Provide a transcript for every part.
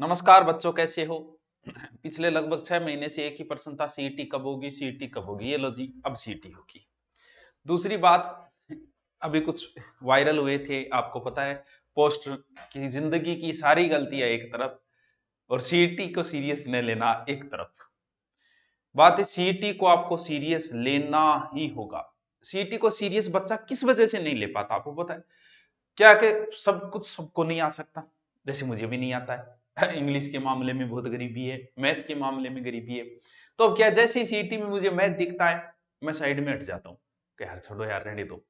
नमस्कार बच्चों, कैसे हो? पिछले लगभग 6 महीने से एक ही प्रश्न था, सीईटी कब होगी, सीईटी कब होगी। ये लो जी, अब सीईटी होगी। दूसरी बात, अभी कुछ वायरल हुए थे, आपको पता है, पोस्ट की जिंदगी की सारी गलतियां एक तरफ और सीईटी को सीरियस न लेना एक तरफ। बात है, सीईटी को आपको सीरियस लेना ही होगा। सीईटी को सीरियस बच्चा किस वजह से नहीं ले पाता, आपको पता है क्या? कि सब कुछ सबको नहीं आ सकता। जैसे मुझे भी नहीं आता है। इंग्लिश के मामले में बहुत गरीबी है, मैथ के मामले में गरीबी है। तो अब क्या, जैसे ही सीईटी में मुझे मैथ दिखता है, मैं साइड में हट जाता हूँ कि यार छोड़ो यार, रहने दो।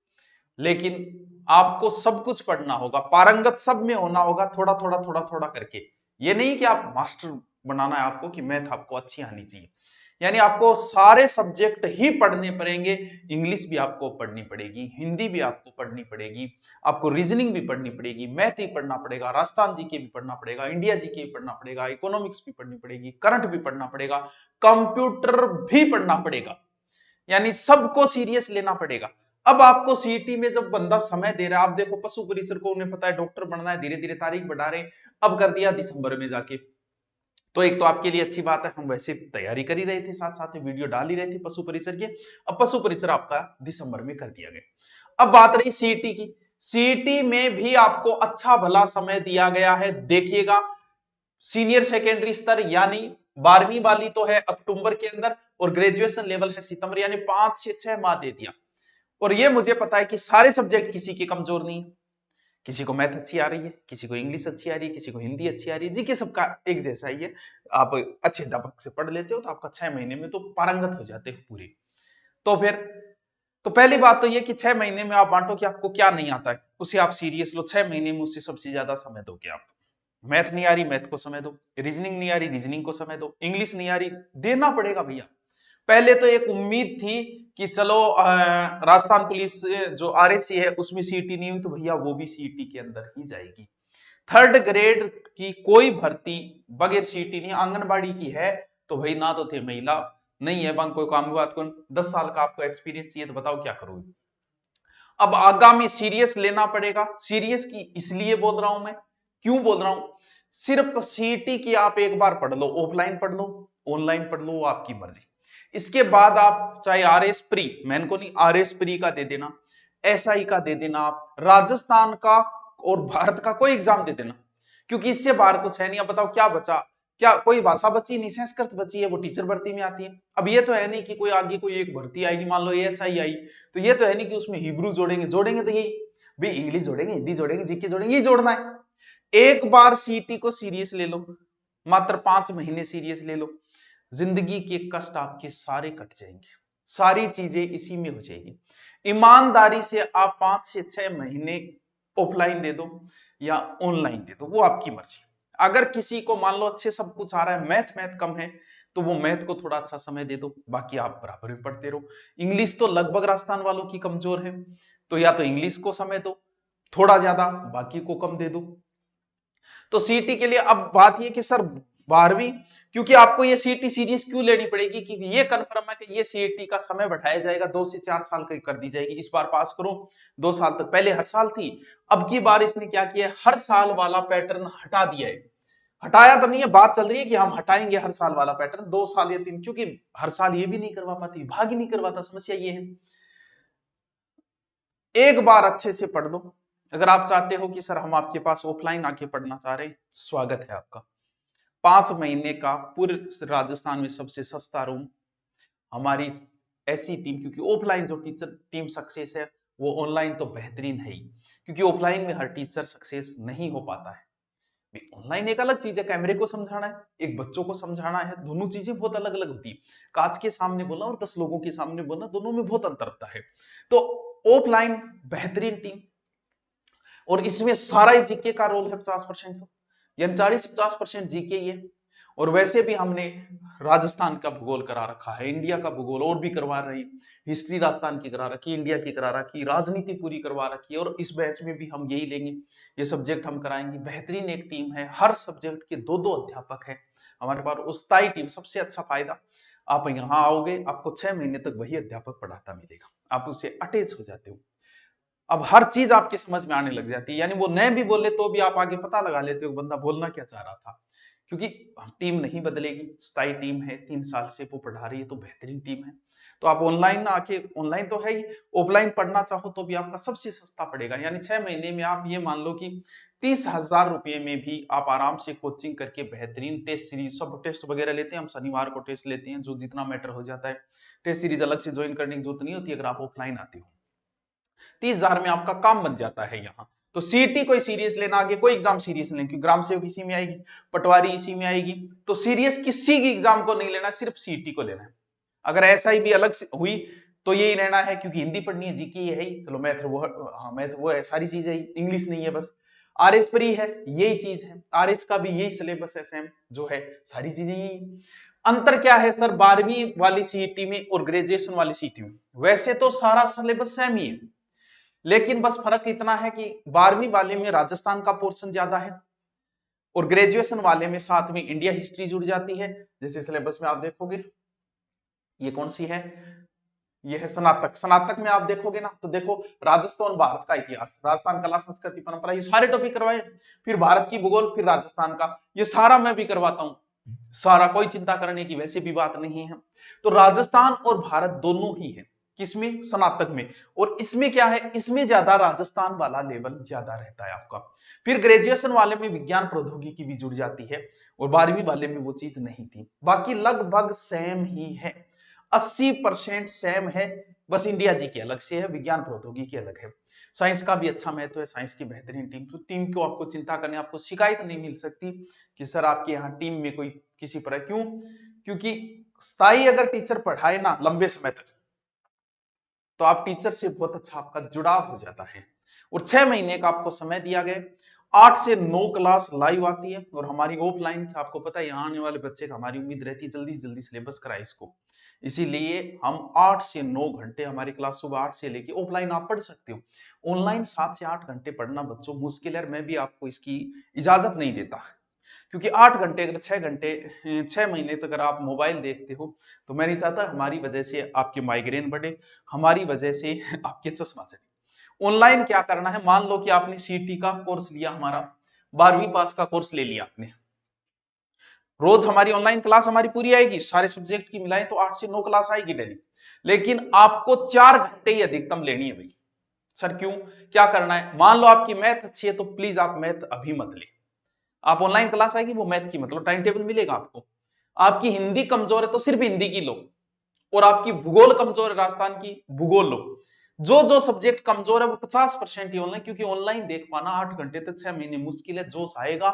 लेकिन आपको सब कुछ पढ़ना होगा, पारंगत सब में होना होगा, थोड़ा थोड़ा थोड़ा थोड़ा करके। ये नहीं कि आप मास्टर बनाना है आपको, कि मैथ आपको अच्छी आनी चाहिए। यानी आपको सारे सब्जेक्ट ही पढ़ने पड़ेंगे। इंग्लिश भी आपको पढ़नी पड़ेगी, हिंदी भी आपको पढ़नी पड़ेगी, आपको रीजनिंग भी पढ़नी पड़ेगी, मैथ भी पढ़ना पड़ेगा, राजस्थान जीके भी पढ़ना पड़ेगा, इंडिया जीके भी पढ़ना पड़ेगा, इकोनॉमिक्स भी पढ़नी पड़ेगी, करंट भी पढ़ना पड़ेगा, कंप्यूटर भी पढ़ना पड़ेगा। यानी सबको सीरियस लेना पड़ेगा। अब आपको सीईटी में जब बंदा समय दे रहा है, आप देखो पशु परिचर को, उन्हें पता है डॉक्टर बनना है, धीरे धीरे तारीख बढ़ा रहे हैं, अब कर दिया दिसंबर में जाके। तो एक तो आपके लिए अच्छी बात है, हम वैसे तैयारी कर ही रहे थे, साथ साथ में वीडियो डाल ही रहे थे पशु परिचर के। अब पशु परिचर आपका दिसंबर में कर दिया गया। अब बात रही सीईटी की। सीईटी में भी आपको अच्छा भला समय दिया गया है, देखिएगा। सीनियर सेकेंडरी स्तर यानी 12वीं वाली तो है अक्टूबर के अंदर, और ग्रेजुएशन लेवल है सितंबर, यानी 5 से 6 माह दे दिया। और ये मुझे पता है कि सारे सब्जेक्ट किसी के कमजोर नहीं है। किसी को मैथ अच्छी आ रही है, किसी को इंग्लिश अच्छी आ रही है, किसी को हिंदी अच्छी आ रही है, जीके सबका एक जैसा ही है। आप अच्छे अध्यापक से पढ़ लेते हो तो आपका 6 महीने में तो पारंगत हो जाते हो पूरे। तो फिर, तो पहली बात तो ये कि 6 महीने में आप बांटो कि आपको क्या नहीं आता है, उसे आप सीरियस लो। 6 महीने में उससे सबसे ज्यादा समय दोगे आप। मैथ नहीं आ रही, मैथ को समय दो। रीजनिंग नहीं आ रही, रीजनिंग को समय दो। इंग्लिश नहीं आ रही, देना पड़ेगा भैया। पहले तो एक उम्मीद थी कि चलो राजस्थान पुलिस जो आरएसी है उसमें सीईटी नहीं हुई, तो भैया वो भी सीईटी के अंदर ही जाएगी। थर्ड ग्रेड की कोई भर्ती बगैर सीईटी नहीं। आंगनबाड़ी की है तो भाई ना तो थे महिला, नहीं है बंग कोई काम बात कौन, 10 साल का आपको एक्सपीरियंस चाहिए, तो बताओ क्या करोगे। अब आगामी सीरियस लेना पड़ेगा। सीरियस की इसलिए बोल रहा हूं मैं, क्यों बोल रहा हूं, सिर्फ सीईटी की आप एक बार पढ़ लो, ऑफलाइन पढ़ लो, ऑनलाइन पढ़ लो, वो आपकी मर्जी। इसके बाद आप चाहे आरएस प्री, मैन को नहीं, आरएस प्री का दे देना, एसआई का दे देना, आप राजस्थान का और भारत का कोई एग्जाम दे देना, क्योंकि इससे बाहर कुछ है नहीं। अब बताओ क्या बचा, क्या कोई भाषा बची नहीं, संस्कृत बची है, वो टीचर भर्ती में आती है। अब ये तो है नहीं कि कोई आगे कोई एक भर्ती आएगी, मान लो एएसआई आई, तो ये तो है नहीं कि उसमें हिब्रू जोड़ेंगे, जोड़ेंगे तो यही भाई, इंग्लिश जोड़ेंगे, हिंदी जोड़ेंगे, जीके जोड़ेंगे, ये जोड़ना है। एक बार सीटी को सीरियस ले लो, मात्र 5 महीने सीरियस ले लो, जिंदगी के कष्ट आपके सारे कट जाएंगे, सारी चीजें इसी में हो जाएगी। ईमानदारी से आप 5 से 6 महीने ऑफलाइन दे दो या ऑनलाइन दे दो, वो आपकी मर्जी। अगर किसी को मान लो अच्छे सब कुछ आ रहा है, मैथ मैथ कम है, तो वो मैथ को थोड़ा अच्छा समय दे दो, बाकी आप बराबर में पढ़ते रहो। इंग्लिश तो लगभग राजस्थान वालों की कमजोर है, तो या तो इंग्लिश को समय दो थोड़ा ज्यादा, बाकी को कम दे दो। तो सीटी के लिए अब बात ये कि सर 12वीं, क्योंकि आपको ये सीटी सीरीज क्यों लेनी पड़ेगी, कि ये कंफर्म है कि ये सीटी का समय बढ़ाया जाएगा, 2 से 4 साल का कर दी जाएगी। इस बार पास करो 2 साल तक, पहले हर साल थी, अब की बार इसने क्या किया है, हर साल वाला पैटर्न हटा दिया है। हटाया तो नहीं है, बात चल रही है कि हम हटाएंगे हर साल वाला पैटर्न, 2 साल या 3, क्योंकि हर साल ये भी नहीं करवा पाती, भाग ही नहीं करवाता, समस्या ये है। एक बार अच्छे से पढ़ लो। अगर आप चाहते हो कि सर हम आपके पास ऑफलाइन आके पढ़ना चाह रहे हैं, स्वागत है आपका। 5 महीने का पूरे राजस्थान में सबसे सस्ता रूम, हमारी ऐसी टीम, क्योंकि ऑफलाइन जो टीचर टीम सक्सेस है, वो ऑनलाइन तो बेहतरीन है ही, क्योंकि ऑफलाइन में हर टीचर सक्सेस नहीं हो पाता है। ऑनलाइन एक अलग चीज है, कैमरे को समझाना है, एक बच्चों को समझाना है, दोनों चीजें बहुत अलग अलग होती है। कांच के सामने बोलना और 10 लोगों के सामने बोलना, दोनों में बहुत अंतर होता है। तो ऑफलाइन बेहतरीन टीम, और इसमें सारा ही जीके का रोल है 50%, यानी 40 से 50% जीके ये। और वैसे भी हमने राजस्थान का भूगोल करा रखा है, इंडिया का भूगोल और भी करवा रही, हिस्ट्री राजस्थान की करा रखी, इंडिया की करा रखी, राजनीति पूरी करवा रखी है, और इस बैच में भी हम यही लेंगे, ये सब्जेक्ट हम कराएंगे। बेहतरीन एक टीम है, हर सब्जेक्ट के 2-2 अध्यापक है हमारे पास, उस्ताई टीम। सबसे अच्छा फायदा, आप यहाँ आओगे, आपको 6 महीने तक वही अध्यापक पढ़ाता मिलेगा, आप उससे अटैच हो जाते हो। अब हर चीज आपकी समझ में आने लग जाती है, यानी वो नए भी बोले तो भी आप आगे पता लगा लेते हो बंदा बोलना क्या चाह रहा था, क्योंकि टीम नहीं बदलेगी, स्थायी टीम है, 3 साल से वो पढ़ा रही है, तो बेहतरीन टीम है। तो आप ऑनलाइन आके, ऑनलाइन तो है ही, ऑफलाइन पढ़ना चाहो तो भी आपका सबसे सस्ता पड़ेगा। यानी 6 महीने में आप ये मान लो कि 30,000 रुपए में भी आप आराम से कोचिंग करके बेहतरीन टेस्ट सीरीज, सब टेस्ट वगैरह लेते हैं हम, शनिवार को टेस्ट लेते हैं, जो जितना मैटर हो जाता है। टेस्ट सीरीज अलग से ज्वाइन करने की जरूरत नहीं होती अगर आप ऑफलाइन आते हो। 30,000 में आपका काम बन जाता है यहाँ। तो सीटी कोई सीरियस लेना, आगे कोई एग्जाम सीरियस नहीं, क्योंकि ग्राम सेवक इसी में आएगी, पटवारी इसी में आएगी, तो सीरियस किसी की एग्जाम को नहीं लेना, सिर्फ सीटी को लेना है। अगर ऐसा ही भी अलग से हुई तो यही रहना है, क्योंकि हिंदी पढ़नी है, जीके है ही, चलो मैथ वो, हाँ मैथ वो है, सारी चीजें इंग्लिश नहीं है बस। आरएस पर ही है, यही चीज है, आरएस का भी यही सिलेबस है सेम जो है, सारी चीजें यही। अंतर क्या है सर 12वीं वाली सीईटी में और ग्रेजुएशन वाली सीईटी में? वैसे तो सारा सिलेबस सेम ही है, लेकिन बस फर्क इतना है कि 12वीं वाले में राजस्थान का पोर्शन ज्यादा है, और ग्रेजुएशन वाले में साथ में इंडिया हिस्ट्री जुड़ जाती है। जैसे सिलेबस में आप देखोगे, ये कौन सी है, ये है स्नातक। स्नातक में आप देखोगे ना, तो देखो राजस्थान भारत का इतिहास, राजस्थान कला संस्कृति परंपरा, ये सारे टॉपिक करवाए। फिर भारत की भूगोल, फिर राजस्थान का, ये सारा मैं भी करवाता हूं, सारा, कोई चिंता करने की वैसे भी बात नहीं है। तो राजस्थान और भारत दोनों ही है, किसमें, स्नातक में। और इसमें क्या है, इसमें ज्यादा राजस्थान वाला लेवल ज्यादा रहता है आपका। फिर ग्रेजुएशन वाले में विज्ञान प्रौद्योगिकी भी जुड़ जाती है, और 12वीं वाले में वो चीज नहीं थी। बाकी लगभग सेम ही है, 80% सेम है, बस इंडिया जी की अलग से है, विज्ञान प्रौद्योगिकी अलग है। साइंस का भी अच्छा महत्व है, साइंस की बेहतरीन टीम, तो टीम को आपको चिंता करने, आपको शिकायत नहीं मिल सकती कि सर आपके यहाँ टीम में कोई किसी पर है। क्यों? क्योंकि स्थायी अगर टीचर पढ़ाए ना लंबे समय तक, तो आप टीचर से बहुत अच्छा आपका जुड़ाव हो जाता है। और 6 महीने का आपको समय दिया गया, 8 से 9 क्लास लाइव आती है, और हमारी ऑफलाइन, आपको पता है यहाँ आने वाले बच्चे का हमारी उम्मीद रहती है जल्दी से जल्दी सिलेबस कराए इसको, इसीलिए हम 8 से 9 घंटे हमारी क्लास सुबह 8 से लेके, ऑफलाइन आप पढ़ सकते हो, ऑनलाइन 7 से 8 घंटे पढ़ना बच्चों मुश्किल है, मैं भी आपको इसकी इजाजत नहीं देता, क्योंकि 8 घंटे अगर 6 घंटे 6 महीने तक अगर आप मोबाइल देखते हो, तो मैं नहीं चाहता हमारी वजह से आपके माइग्रेन बढ़े, हमारी वजह से आपके चश्मा चढ़े। ऑनलाइन क्या करना है, मान लो कि आपने सीटी का कोर्स लिया, हमारा 12वीं पास का कोर्स ले लिया आपने, रोज हमारी ऑनलाइन क्लास हमारी पूरी आएगी, सारे सब्जेक्ट की मिलाएं तो 8 से 9 क्लास आएगी डेली, लेकिन आपको 4 घंटे ही अधिकतम लेनी है भाई। सर क्यों, क्या करना है? मान लो आपकी मैथ अच्छी है, तो प्लीज आप मैथ अभी मत ले, आप ऑनलाइन क्लास आएगी वो मैथ की, मतलब टाइम टेबल मिलेगा आपको। आपकी हिंदी कमजोर है तो सिर्फ हिंदी की लो, और आपकी भूगोल कमजोर है, राजस्थान की भूगोल लो। जो जो सब्जेक्ट कमजोर है वो 50% ही ऑनलाइन, क्योंकि ऑनलाइन देख पाना 8 घंटे तक 6 महीने मुश्किल है। जोश आएगा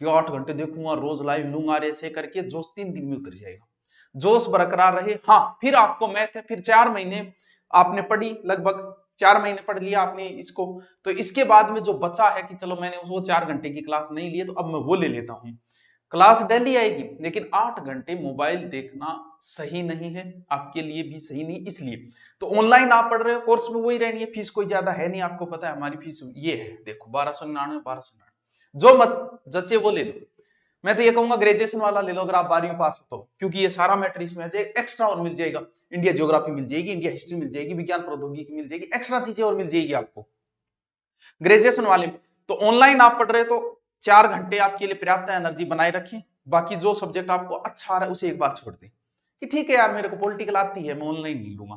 कि 8 घंटे देखूंगा, रोज लाइव लूंगा, ऐसे करके जोश 3 दिन में उतर जाएगा। जोश बरकरार रहे, हाँ फिर आपको मैथ है, फिर 4 महीने आपने पढ़ी, लगभग 4 महीने पढ़ लिया आपने इसको, तो इसके बाद में जो बचा है कि चलो मैंने वो 4 घंटे की क्लास नहीं ली, तो अब मैं वो ले लेता हूं, क्लास डेली आएगी, लेकिन 8 घंटे मोबाइल देखना सही नहीं है, आपके लिए भी सही नहीं, इसलिए तो ऑनलाइन आप पढ़ रहे हो, कोर्स में वही रहनी है, फीस कोई ज्यादा है नहीं, आपको पता है हमारी फीस ये है, देखो 1299, जो मत जचे वो ले लो। मैं तो ये कहूंगा ग्रेजुएशन वाला ले लो अगर आप 12वीं पास हो तो, क्योंकि ये सारा मैटर इसमें आ जाएगा, एक्स्ट्रा और मिल जाएगा, इंडिया ज्योग्राफी मिल जाएगी, इंडिया हिस्ट्री मिल जाएगी, विज्ञान प्रौद्योगिकी मिल जाएगी, एक्स्ट्रा चीजें और मिल जाएगी आपको ग्रेजुएशन वाले में। तो ऑनलाइन आप पढ़ रहे तो 4 घंटे आपके लिए पर्याप्त एनर्जी बनाए रखें, बाकी जो सब्जेक्ट आपको अच्छा आ रहा है उसे एक बार छोड़ दें कि ठीक है यार मेरे को पॉलिटिकल आती है, मैं ऑनलाइन नहीं लूंगा।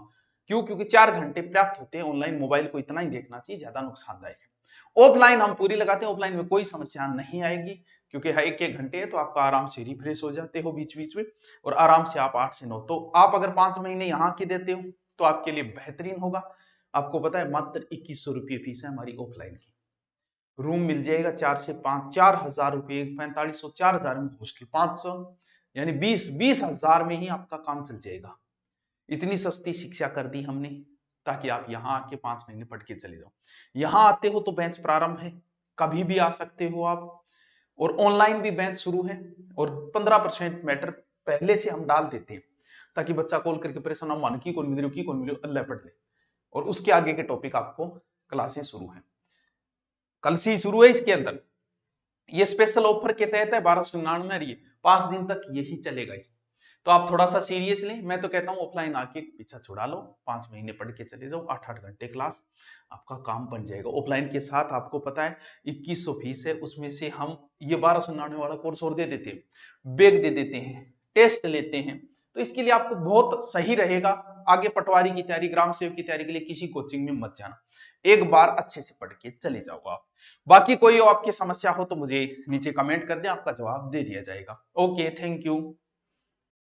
क्यों? क्योंकि 4 घंटे पर्याप्त होते हैं, ऑनलाइन मोबाइल को इतना ही देखना चाहिए, ज्यादा नुकसानदायक है। ऑफलाइन हम पूरी लगाते हैं, ऑफलाइन में कोई समस्या नहीं आएगी, क्योंकि हर 1-1 घंटे है तो आपका आराम से रिफ्रेश हो जाते हो बीच बीच में, और आराम से आप 8 से 9, तो आप अगर 5 महीने यहाँ के देते हो तो आपके लिए बेहतरीन होगा। आपको पता है मात्र 2100 रुपये फीस है हमारी ऑफलाइन की, रूम मिल जाएगा 4 से 5, 4,000 रुपये, 4500, 4,000 में हॉस्टल 500, यानी 20,000 में ही आपका काम चल जाएगा। इतनी सस्ती शिक्षा कर दी हमने, ताकि आप यहाँ आके 5 महीने पढ़ के चले जाओ। यहाँ आते हो तो बैच प्रारंभ है, कभी भी आ सकते हो आप, और ऑनलाइन भी बैच शुरू है, और 15% मैटर पहले से हम डाल देते हैं, ताकि बच्चा कॉल करके परेशान ना मान की कौन मिल रही, की कौन मिल रही, अल्लाह पढ़ ले, और उसके आगे के टॉपिक आपको क्लासें शुरू है, कल से ही शुरू है। इसके अंदर ये स्पेशल ऑफर के तहत है 1299, ये 5 दिन तक यही चलेगा। इस तो आप थोड़ा सा सीरियस लें। मैं तो कहता हूं ऑफलाइन आके पीछा छुड़ा लो, 5 महीने पढ़ के चले जाओ, 8-8 घंटे क्लास, आपका काम बन जाएगा। ऑफलाइन के साथ आपको पता है 2100 फीस है, उसमें से हम ये 1299 वाला कोर्स और दे देते हैं, बैग दे देते हैं, टेस्ट लेते हैं, तो इसके लिए आपको बहुत सही रहेगा। आगे पटवारी की तैयारी, ग्राम सेवक की तैयारी के लिए किसी कोचिंग में मत जाना, एक बार अच्छे से पढ़ के चले जाओ आप। बाकी कोई आपकी समस्या हो तो मुझे नीचे कमेंट कर दें, आपका जवाब दे दिया जाएगा। Okay, thank you.